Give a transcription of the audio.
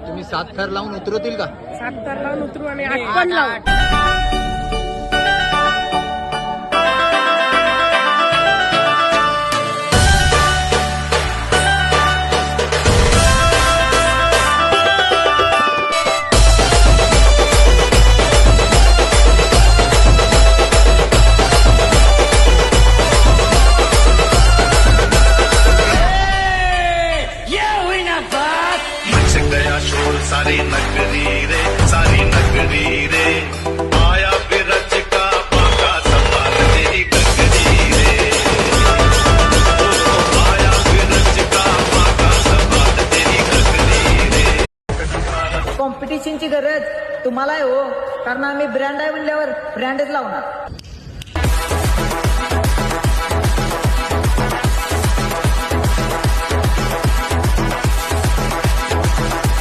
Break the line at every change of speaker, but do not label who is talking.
तुम्ही 7 थर लावून उतरवतील का?
7 थर लावून उतरू आणि 8 पण लावू.
सारी नगरी रे आया बिरज का बाका संभाल तेरी गगरी रे आया बिरज का बाका संभाल तेरी गगरी रे.
कॉम्पिटिशनची गरज तुम्हाला आहे हो, कारण आम्ही ब्रँड आहे म्हणल्यावर ब्रँडच लावणार.